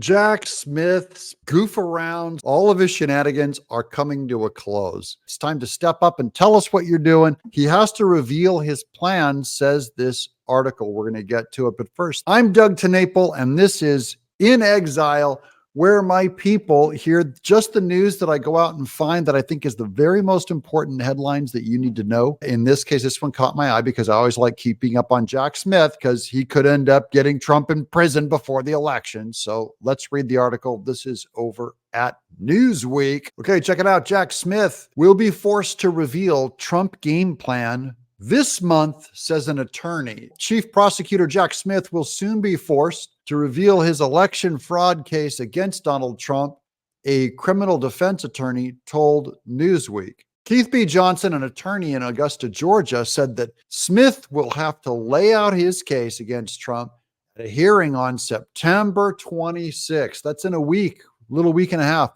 Jack Smith's goof around, all of his shenanigans are coming to a close. It's time to step up and tell us what you're doing. He has to reveal his plan, says this article. We're going to get to it. But first, I'm Doug TeNapel, and this is In Exile, where my people hear just the news that I go out and find that I think is the very most important headlines that you need to know. In this case, this one caught my eye because I always like keeping up on Jack Smith because he could end up getting Trump in prison before the election. So let's read the article. This is over at Newsweek. Okay, check it out. Jack Smith will be forced to reveal Trump game plan this month, says an attorney. Chief Prosecutor Jack Smith will soon be forced to reveal his election fraud case against Donald Trump, a criminal defense attorney told Newsweek. Keith B. Johnson, an attorney in Augusta, Georgia, said that Smith will have to lay out his case against Trump at a hearing on September 26th. That's in a week, little week and a half.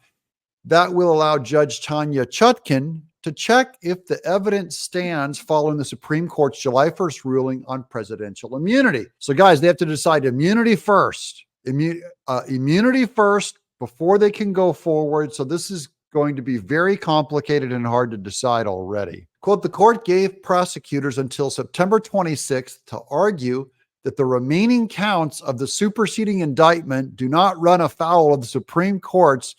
That will allow Judge Tanya Chutkan to check if the evidence stands following the Supreme Court's July 1st ruling on presidential immunity. So guys, they have to decide immunity first, immunity first before they can go forward. So this is going to be very complicated and hard to decide already. Quote, the court gave prosecutors until September 26th to argue that the remaining counts of the superseding indictment do not run afoul of the Supreme Court's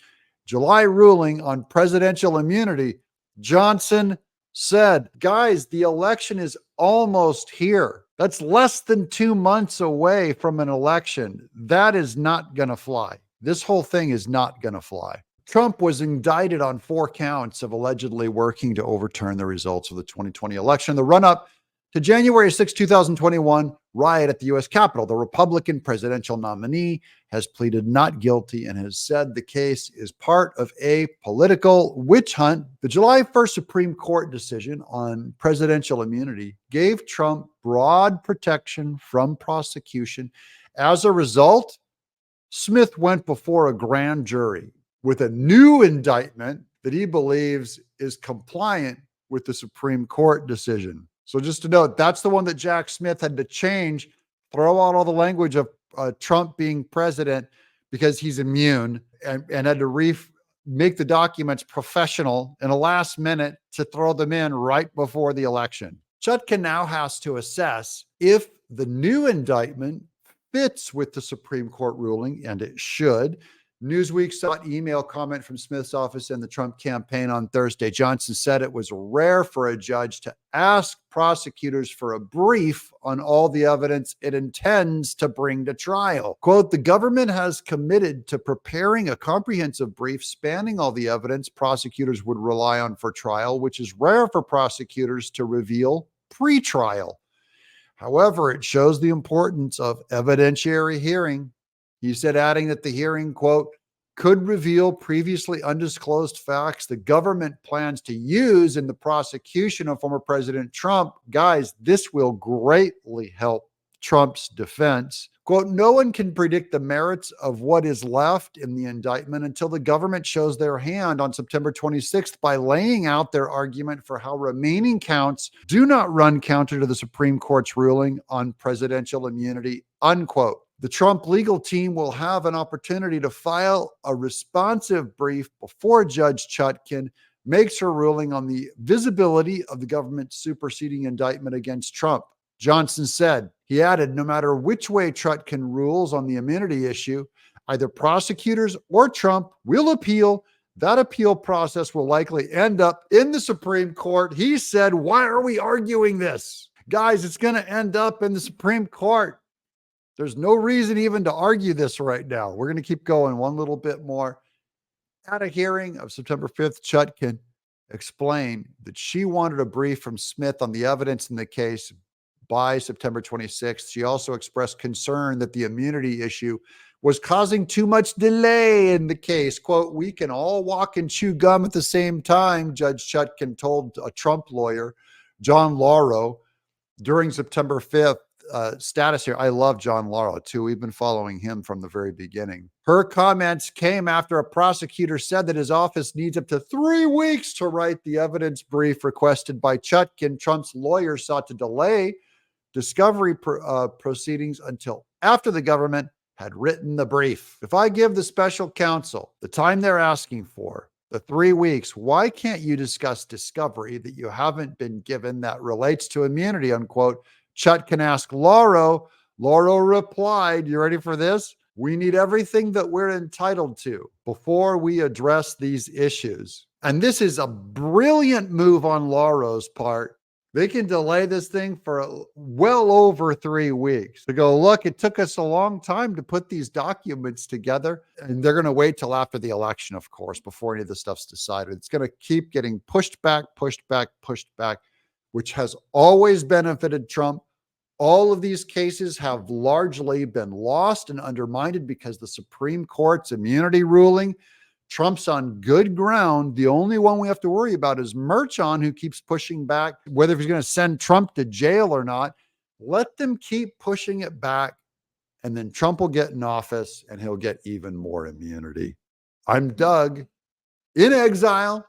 July ruling on presidential immunity. Johnson said, guys, the election is almost here. That's less than 2 months away from an election. That is not going to fly. This whole thing is not going to fly. Trump was indicted on 4 counts of allegedly working to overturn the results of the 2020 election, the run-up to January 6, 2021 riot at the U.S. Capitol. The Republican presidential nominee has pleaded not guilty and has said the case is part of a political witch hunt. The July 1st Supreme Court decision on presidential immunity gave Trump broad protection from prosecution. As a result, Smith went before a grand jury with a new indictment that he believes is compliant with the Supreme Court decision. So just to note, that's the one that Jack Smith had to change, throw out all the language of Trump being president because he's immune, and had to make the documents professional in a last minute to throw them in right before the election. Chutkan now has to assess if the new indictment fits with the Supreme Court ruling, and it should. Newsweek sought email comment from Smith's office and the Trump campaign on Thursday. Johnson said it was rare for a judge to ask prosecutors for a brief on all the evidence it intends to bring to trial. Quote, the government has committed to preparing a comprehensive brief spanning all the evidence prosecutors would rely on for trial, which is rare for prosecutors to reveal pre-trial. However, it shows the importance of evidentiary hearing. He said, adding that the hearing, quote, could reveal previously undisclosed facts the government plans to use in the prosecution of former President Trump. Guys, this will greatly help Trump's defense. Quote, no one can predict the merits of what is left in the indictment until the government shows their hand on September 26th by laying out their argument for how remaining counts do not run counter to the Supreme Court's ruling on presidential immunity, unquote. The Trump legal team will have an opportunity to file a responsive brief before Judge Chutkan makes her ruling on the visibility of the government's superseding indictment against Trump. Johnson said, he added, no matter which way Chutkan rules on the immunity issue, either prosecutors or Trump will appeal. That appeal process will likely end up in the Supreme Court. He said, why are we arguing this? Guys, it's going to end up in the Supreme Court. There's no reason even to argue this right now. We're going to keep going one little bit more. At a hearing of September 5th, Chutkan explained that she wanted a brief from Smith on the evidence in the case by September 26th. She also expressed concern that the immunity issue was causing too much delay in the case. Quote, we can all walk and chew gum at the same time, Judge Chutkan told a Trump lawyer, John Lauro, during September 5th. Status here. I love John Lauro too. We've been following him from the very beginning. Her comments came after a prosecutor said that his office needs up to 3 weeks to write the evidence brief requested by Chutkan. Trump's lawyers sought to delay discovery proceedings until after the government had written the brief. If I give the special counsel the time they're asking for, the 3 weeks, why can't you discuss discovery that you haven't been given that relates to immunity, unquote? Chet can ask Lauro. Lauro replied, you ready for this? We need everything that we're entitled to before we address these issues. And this is a brilliant move on Lauro's part. They can delay this thing for well over 3 weeks to go, look, it took us a long time to put these documents together. And they're going to wait till after the election, of course, before any of the stuff's decided. It's going to keep getting pushed back, which has always benefited Trump. All of these cases have largely been lost and undermined because the Supreme Court's immunity ruling. Trump's on good ground. The only one we have to worry about is Merchan, who keeps pushing back, whether he's going to send Trump to jail or not. Let them keep pushing it back, and then Trump will get in office and he'll get even more immunity. I'm Doug in exile.